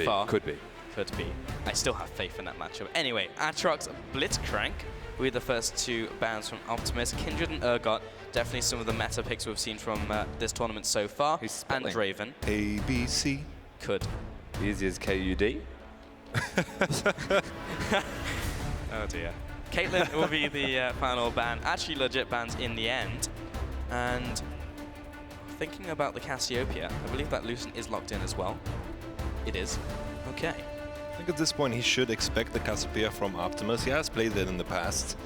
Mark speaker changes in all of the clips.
Speaker 1: far.
Speaker 2: Could be.
Speaker 1: Could be. I still have faith in that matchup. Anyway, Aatrox Blitzcrank with the first two bans from Optimus. Kindred and Urgot, definitely some of the meta picks we've seen from this tournament so far. And Draven.
Speaker 3: ABC.
Speaker 1: Could.
Speaker 2: Easy as KUD.
Speaker 1: Oh dear. Caitlyn will be the final ban. Actually legit bans in the end. And thinking about the Cassiopeia, I believe that Lucent is locked in as well. It is. Okay.
Speaker 3: I think at this point he should expect the Cassiopeia from Optimus. He has played it in the past.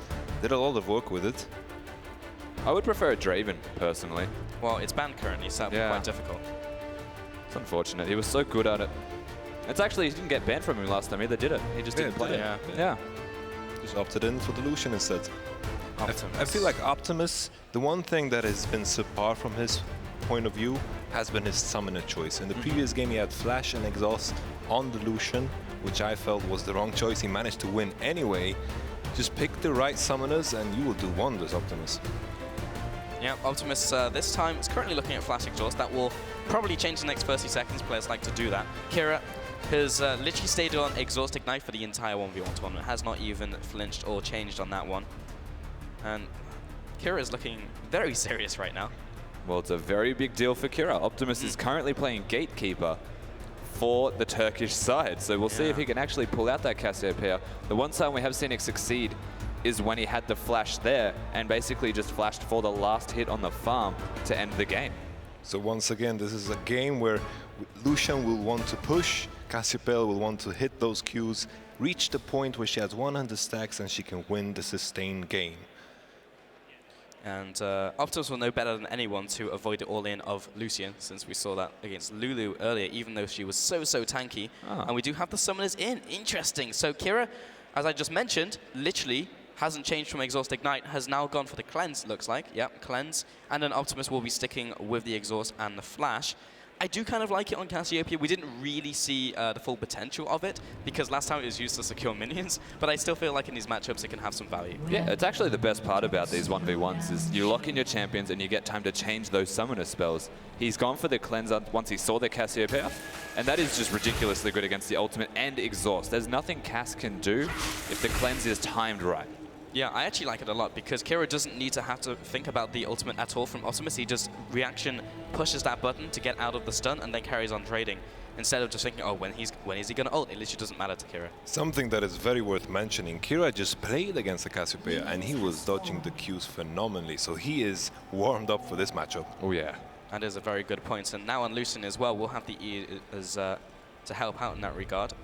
Speaker 3: Did a lot of work with it.
Speaker 2: I would prefer a Draven, personally.
Speaker 1: Well, it's banned currently, so that would be quite difficult.
Speaker 2: It's unfortunate. He was so good at it. It's actually, he didn't get banned from him last time either, did it? He just didn't play it. Yeah.
Speaker 3: Just opted in for the Lucian instead.
Speaker 1: Optimus.
Speaker 3: I feel like Optimus, the one thing that has been subpar from his point of view has been his summoner choice. In the previous game he had Flash and Exhaust on the Lucian, which I felt was the wrong choice. He managed to win anyway. Just pick the right summoners and you will do wonders, Optimus.
Speaker 1: Yeah, Optimus this time is currently looking at Flash Exhaust. That will probably change in the next 30 seconds. Players like to do that. Kira has literally stayed on Exhaust Ignite for the entire 1v1 tournament. Has not even flinched or changed on that one. And Kira is looking very serious right now.
Speaker 2: Well, it's a very big deal for Kira. Optimus is currently playing Gatekeeper for the Turkish side. So we'll see if he can actually pull out that Cassiopeia. The one time we have seen it succeed is when he had the flash there and basically just flashed for the last hit on the farm to end the game.
Speaker 3: So once again, this is a game where Lucian will want to push, Cassiopeia will want to hit those Qs, reach the point where she has 100 stacks and she can win the sustained game.
Speaker 1: And Optimus will know better than anyone to avoid the all-in of Lucian, since we saw that against Lulu earlier, even though she was so tanky. And we do have the summoners in. Interesting. So Kira, as I just mentioned, literally hasn't changed from Exhaust Ignite, has now gone for the Cleanse, looks like. Yep, Cleanse. And then Optimus will be sticking with the Exhaust and the Flash. I do kind of like it on Cassiopeia. We didn't really see the full potential of it because last time it was used to secure minions, but I still feel like in these matchups it can have some value.
Speaker 2: Yeah, it's actually the best part about these 1v1s is you lock in your champions and you get time to change those summoner spells. He's gone for the Cleanser once he saw the Cassiopeia, and that is just ridiculously good against the Ultimate and Exhaust. There's nothing Cass can do if the Cleanse is timed right.
Speaker 1: Yeah, I actually like it a lot because Kira doesn't need to have to think about the ultimate at all from Optimus. He just reaction pushes that button to get out of the stun and then carries on trading instead of just thinking, oh, when is he going to ult? It literally doesn't matter to Kira.
Speaker 3: Something that is very worth mentioning, Kira just played against the Cassiopeia and he was dodging the Qs phenomenally, so he is warmed up for this matchup.
Speaker 2: Oh yeah.
Speaker 1: That is a very good point. And now on Lucien as well, we'll have the E as to help out in that regard.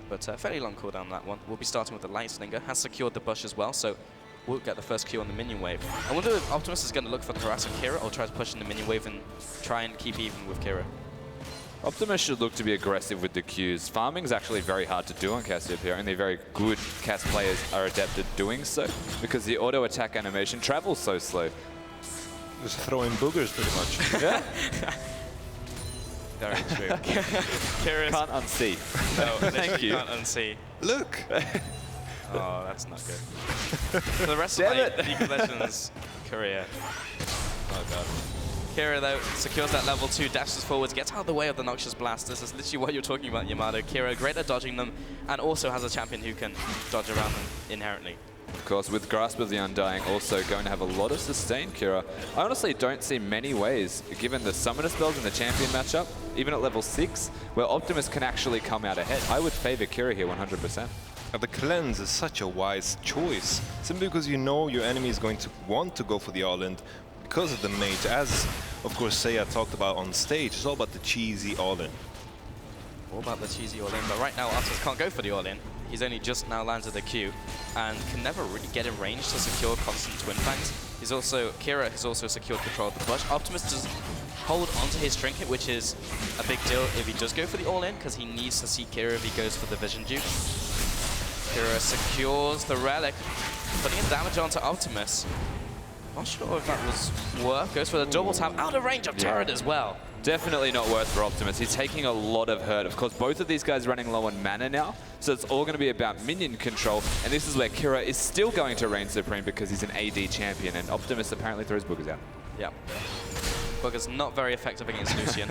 Speaker 1: But fairly long cooldown on that one. We'll be starting with the Light Slinger. Has secured the bush as well, so we'll get the first Q on the minion wave. I wonder if Optimus is going to look for harassing Kira or try to push in the minion wave and try and keep even with Kira.
Speaker 2: Optimus should look to be aggressive with the Qs. Farming is actually very hard to do on Cassiopeia. Only very good Cass players are adept at doing so because the auto attack animation travels so slow.
Speaker 3: Just throwing boogers pretty much.
Speaker 2: Yeah.
Speaker 1: Very true. Kira's
Speaker 2: can't unsee.
Speaker 1: No,
Speaker 2: thank you.
Speaker 1: Can't unsee.
Speaker 3: Look.
Speaker 1: Oh, that's not good. For the rest of my League of Legends career. Oh god. Kira though secures that level 2, dashes forwards, gets out of the way of the Noxious Blast. This is literally what you're talking about, Yamato. Kira great at dodging them and also has a champion who can dodge around them inherently.
Speaker 2: Of course, with Grasp of the Undying also going to have a lot of sustain, Kira. I honestly don't see many ways, given the summoner spells in the champion matchup, even at level 6, where Optimus can actually come out ahead. I would favor Kira here 100%.
Speaker 3: The Cleanse is such a wise choice, simply because you know your enemy is going to want to go for the all-in because of the mage. As, of course, Seiya talked about on stage, it's all about the cheesy all-in.
Speaker 1: All about the cheesy all-in, but right now Optimus can't go for the all-in. He's only just now landed the Q and can never really get in range to secure constant Twin Fangs. Kira has also secured control of the bush. Optimus does hold onto his trinket, which is a big deal if he does go for the all-in, because he needs to see Kira if he goes for the Vision Duke. Kira secures the relic, putting in damage onto Optimus. Not sure if that was worth. Goes for the double tap, out of range of turret as well.
Speaker 2: Definitely not worth for Optimus. He's taking a lot of hurt. Of course, both of these guys running low on mana now, so it's all going to be about minion control, and this is where Kira is still going to reign supreme because he's an AD champion, and Optimus apparently throws boogers out.
Speaker 1: Yep. Bugger's not very effective against Lucian.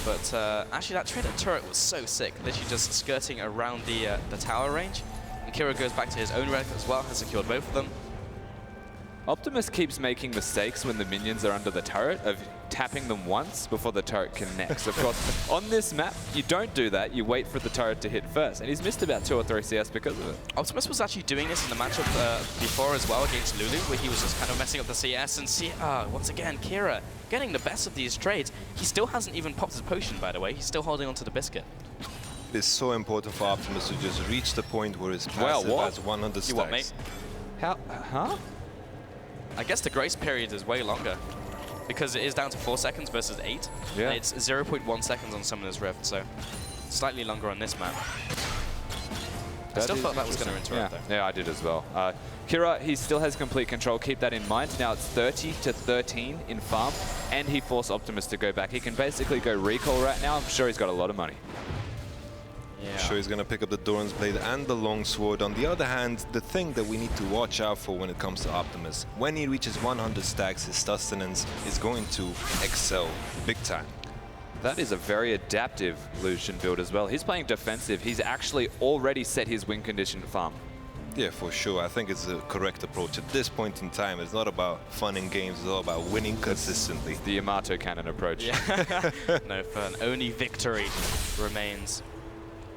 Speaker 1: But actually, that Trader turret was so sick. Literally just skirting around the tower range. And Kira goes back to his own relic as well, has secured both of them.
Speaker 2: Optimus keeps making mistakes when the minions are under the turret of tapping them once before the turret connects. Of course, on this map, you don't do that. You wait for the turret to hit first. And he's missed about 2 or 3 CS because of it.
Speaker 1: Optimus was actually doing this in the matchup before as well against Lulu, where he was just kind of messing up the CS. And once again, Kira getting the best of these trades. He still hasn't even popped his potion, by the way. He's still holding onto the biscuit.
Speaker 3: It is so important for Optimus to just reach the point where his passive has 100 stacks.
Speaker 1: You what, mate?
Speaker 2: How? Huh?
Speaker 1: I guess the grace period is way longer because it is down to 4 seconds versus 8.
Speaker 2: Yeah.
Speaker 1: And it's 0.1 seconds on Summoner's Rift, so slightly longer on this map. I still thought that was going to interrupt though.
Speaker 2: Yeah, I did as well. Kira, he still has complete control. Keep that in mind. Now it's 30 to 13 in farm, and he forced Optimus to go back. He can basically go recall right now. I'm sure he's got a lot of money.
Speaker 1: Yeah.
Speaker 3: I'm sure he's going to pick up the Doran's Blade and the Longsword. On the other hand, the thing that we need to watch out for when it comes to Optimus, when he reaches 100 stacks, his sustenance is going to excel big time.
Speaker 2: That is a very adaptive Lucian build as well. He's playing defensive. He's actually already set his win condition to farm.
Speaker 3: Yeah, for sure. I think it's a correct approach. At this point in time, it's not about fun and games. It's all about winning consistently.
Speaker 2: The Yamato cannon approach.
Speaker 1: Yeah. No fun. Only victory remains.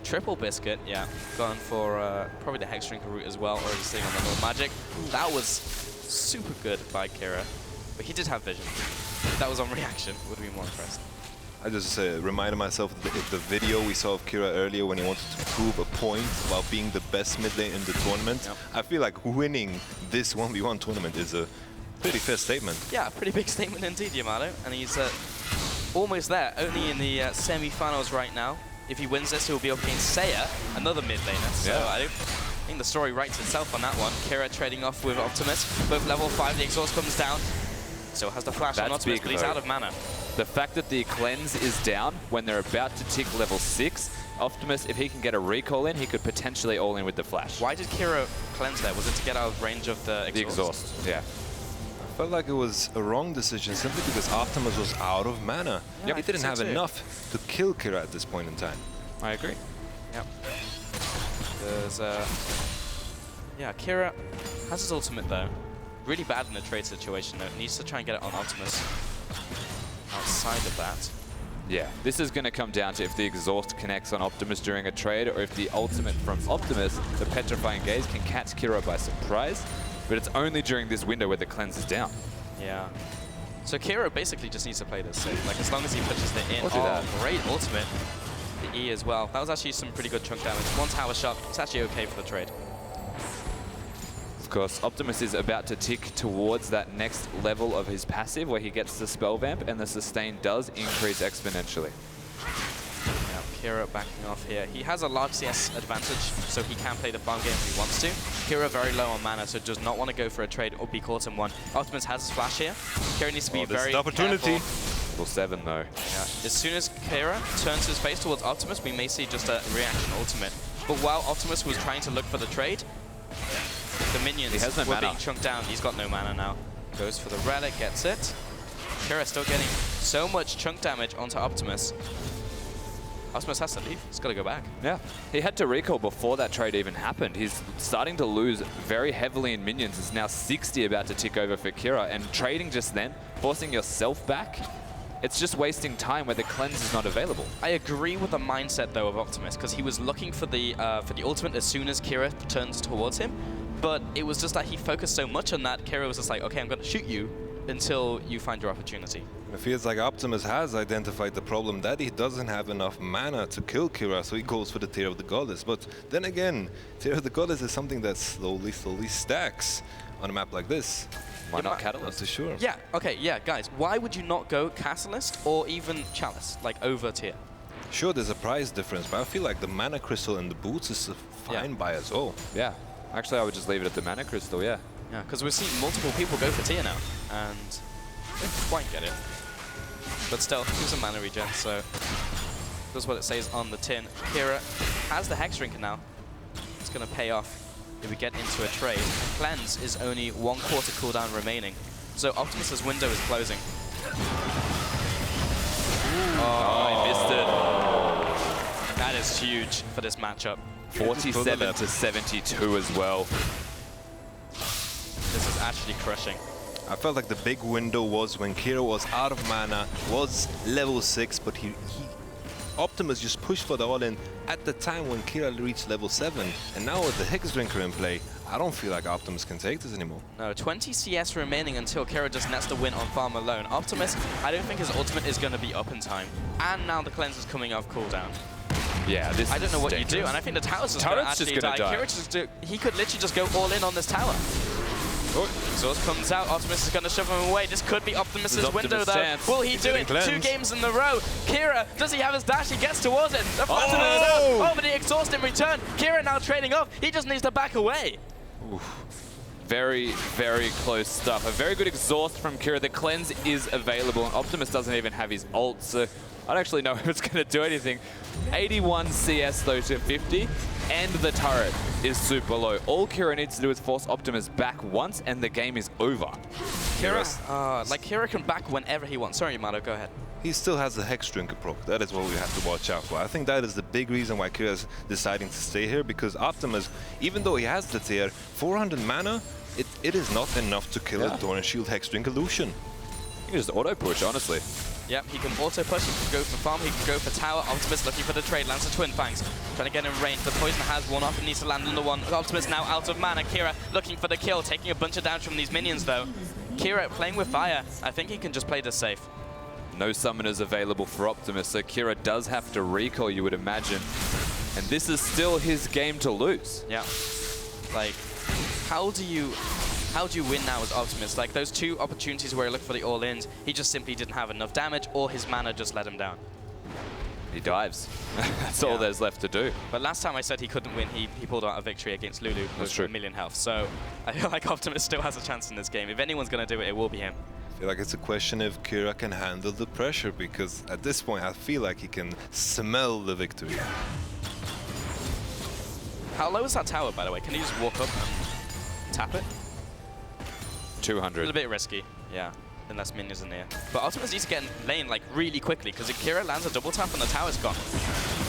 Speaker 1: Triple biscuit, yeah. Gone for probably the Hex Drinker route as well, already sitting on the little magic. That was super good by Kira, but he did have vision. If that was on reaction, would have been more impressed.
Speaker 3: I just reminded myself of the video we saw of Kira earlier when he wanted to prove a point about being the best mid lane in the tournament.
Speaker 1: Yep.
Speaker 3: I feel like winning this 1v1 tournament is a pretty fair statement.
Speaker 1: Yeah, pretty big statement indeed, Yamato. And he's almost there, only in the semi-finals right now. If he wins this, he'll be up against Seiya, another mid laner. So
Speaker 2: Yeah.
Speaker 1: I think the story writes itself on that one. Kira trading off with Optimus. Both level 5, the exhaust comes down. Still has the flash on
Speaker 2: That's
Speaker 1: Optimus,
Speaker 2: big,
Speaker 1: but he's
Speaker 2: though.
Speaker 1: out of mana.
Speaker 2: The fact that the cleanse is down when they're about to tick level 6, Optimus, if he can get a recall in, he could potentially all in with the flash.
Speaker 1: Why did Kira cleanse there? Was it to get out of range of the exhaust?
Speaker 2: The exhaust, yeah.
Speaker 3: I felt like it was a wrong decision simply because Optimus was out of mana.
Speaker 1: Yeah,
Speaker 3: He
Speaker 1: I
Speaker 3: didn't
Speaker 1: think
Speaker 3: have
Speaker 1: so too.
Speaker 3: enough to kill Kira at this point in time.
Speaker 2: I agree.
Speaker 1: Yep. There's yeah, Kira has his ultimate though. Really bad in a trade situation though. Needs to try and get it on Optimus. Outside of that.
Speaker 2: Yeah, this is going to come down to if the exhaust connects on Optimus during a trade or if the ultimate from Optimus, the Petrifying Gaze, can catch Kira by surprise. But it's only during this window where the cleanse is down.
Speaker 1: Yeah. So Kira basically just needs to play this safe. Like as long as he pushes it in.
Speaker 2: Or do that.
Speaker 1: Great ultimate. The E as well. That was actually some pretty good chunk damage. One tower shot. It's actually okay for the trade.
Speaker 2: Of course, Optimus is about to tick towards that next level of his passive where he gets the spell vamp and the sustain does increase exponentially.
Speaker 1: Yeah, Kira backing off here. He has a large CS advantage, so he can play the farm game if he wants to. Kira very low on mana, so does not want to go for a trade or be caught in one. Optimus has his flash here. Kira needs to be very
Speaker 3: opportunity.
Speaker 1: careful.
Speaker 2: Level 7 though.
Speaker 1: Yeah. As soon as Kira turns his face towards Optimus, we may see just a reaction ultimate. But while Optimus was trying to look for the trade, the minions
Speaker 2: no
Speaker 1: were
Speaker 2: mana.
Speaker 1: being chunked down. He's got no mana now. Goes for the relic, gets it. Kira still getting so much chunk damage onto Optimus. Optimus has to leave. He's got to go back.
Speaker 2: Yeah, he had to recall before that trade even happened. He's starting to lose very heavily in minions. It's now 60 about to tick over for Kira, and trading just then, forcing yourself back, it's just wasting time where the cleanse is not available.
Speaker 1: I agree with the mindset though of Optimus because he was looking for the ultimate as soon as Kira turns towards him, but it was just that he focused so much on that. Kira was just like, okay, I'm going to shoot you until you find your opportunity.
Speaker 3: It feels like Optimus has identified the problem that he doesn't have enough mana to kill Kira, so he goes for the Tear of the Goddess. But then again, Tear of the Goddess is something that slowly stacks on a map like this.
Speaker 2: Why not
Speaker 3: Not
Speaker 2: Catalyst?
Speaker 3: too sure.
Speaker 1: Yeah, okay, yeah, guys, why would you not go Catalyst or even Chalice, like over tier?
Speaker 3: Sure, there's a price difference, but I feel like the Mana Crystal and the boots is a fine buy as well.
Speaker 2: Yeah, actually I would just leave it at the Mana Crystal, yeah.
Speaker 1: Yeah, because we've seen multiple people go for tier now, and they don't quite get it. But still, gives a mana regen, so that's what it says on the tin. Kira has the Hex Drinker now. It's going to pay off if we get into a trade. Cleanse is only 1/4 cooldown remaining, so Optimus's window is closing.
Speaker 2: Oh, he missed it.
Speaker 1: That is huge for this matchup.
Speaker 2: 47 to 72 as well.
Speaker 1: This is actually crushing.
Speaker 3: I felt like the big window was when Kira was out of mana, was level 6, but Optimus just pushed for the all-in at the time when Kira reached level 7. And now with the Hex Drinker in play, I don't feel like Optimus can take this anymore.
Speaker 1: No, 20 CS remaining until Kira just nets the win on farm alone. Optimus, I don't think his ultimate is going to be up in time. And now the cleanse is coming off cooldown.
Speaker 2: Yeah, this
Speaker 1: I don't know what
Speaker 2: dangerous.
Speaker 1: you do, and I think the tower's just going to actually die. He could literally just go all in on this tower. Oh, Exhaust comes out, Optimus is going to shove him away. This could be Optimus's window, though.
Speaker 2: Chance.
Speaker 1: Will he do it?
Speaker 3: Cleanse.
Speaker 1: 2 games in a row. Kira, does he have his dash? He gets towards it. The oh, but the exhaust in return. Kira now trading off. He just needs to back away.
Speaker 2: Oof. Very, very close stuff. A very good exhaust from Kira. The cleanse is available, and Optimus doesn't even have his ult, so I don't actually know if it's going to do anything. 81 CS, though, to 50, and the turret is super low. All Kira needs to do is force Optimus back once, and the game is over.
Speaker 1: Kira can back whenever he wants. Sorry, Mato, go ahead.
Speaker 3: He still has the Hex Drinker proc. That is what we have to watch out for. I think that is the big reason why Kira is deciding to stay here, because Optimus, even though he has the tier, 400 mana, it is not enough to kill a Thorn Shield Hex Drinker Lucian.
Speaker 2: You can just auto-push, honestly.
Speaker 1: Yep, he can auto push, he can go for farm, he can go for tower. Optimus looking for the trade, lands the Twin Fangs. Trying to get in range, the poison has one off and needs to land on the one. Optimus now out of mana. Kira looking for the kill, taking a bunch of damage from these minions though. Kira playing with fire. I think he can just play this safe.
Speaker 2: No summoners available for Optimus, so Kira does have to recall, you would imagine. And this is still his game to lose.
Speaker 1: Yeah. Like, how do you win now as Optimus? Like, those 2 opportunities where he looked for the all-ins, he just simply didn't have enough damage, or his mana just let him down.
Speaker 2: He dives. That's all there's left to do.
Speaker 1: But last time I said he couldn't win, he pulled out a victory against Lulu with 1 million health. So I feel like Optimus still has a chance in this game. If anyone's going to do it, it will be him.
Speaker 3: I feel like it's a question if Kira can handle the pressure, because at this point I feel like he can smell the victory.
Speaker 1: How low is that tower, by the way? Can he just walk up and tap it?
Speaker 2: 200.
Speaker 1: A little bit risky, yeah, unless minions in there. But Optimus needs to get in lane like really quickly, because if Kira lands a double tap and the tower's gone.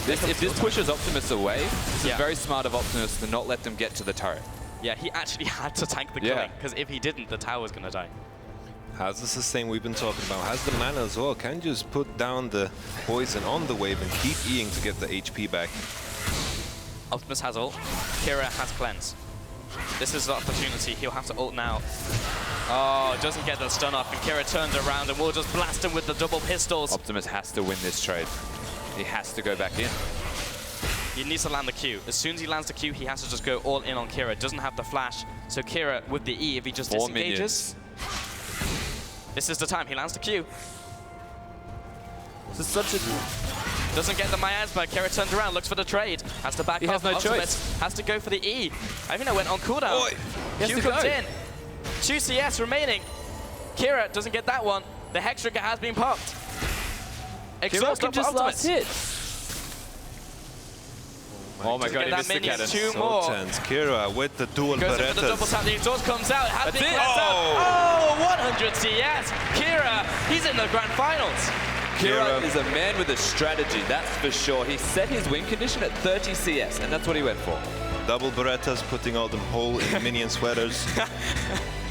Speaker 2: If this pushes Optimus away, it's very smart of Optimus to not let them get to the turret.
Speaker 1: Yeah, he actually had to tank the killing, because if he didn't, the tower's going to die.
Speaker 3: Has the sustain we've been talking about, has the mana as well, can just put down the poison on the wave and keep Eing to get the HP back.
Speaker 1: Optimus has ult, Kira has cleanse. This is the opportunity, he'll have to ult now. Oh, doesn't get the stun off, and Kira turns around and will just blast him with the double pistols.
Speaker 2: Optimus has to win this trade. He has to go back in.
Speaker 1: He needs to land the Q. As soon as he lands the Q, he has to just go all in on Kira. Doesn't have the flash, so Kira with the E, if he just disengages. This is the time, he lands the Q.
Speaker 2: This is such a...
Speaker 1: Doesn't get the miasma. Kira turns around, looks for the trade. Has to back off.
Speaker 2: He has no
Speaker 1: Optimus
Speaker 2: choice.
Speaker 1: has to go for the E. I think that went on cooldown. Q comes in. 2 CS remaining. Kira doesn't get that one. The Hex Trigger has been popped. Exhaust up for Optimus.
Speaker 2: Hit. Oh my god, he missed the cannon.
Speaker 1: 2 more.
Speaker 3: Tense. Kira with the dual
Speaker 1: Goes in for the double
Speaker 3: Berettas.
Speaker 1: tap. The exhaust comes out. Has been
Speaker 2: it.
Speaker 1: cleansed out. Oh, 100 CS. Kira, he's in the grand finals.
Speaker 2: Kira is a man with a strategy, that's for sure. He set his win condition at 30 CS, and that's what he went for.
Speaker 3: Double Berettas, putting all them whole in minion sweaters.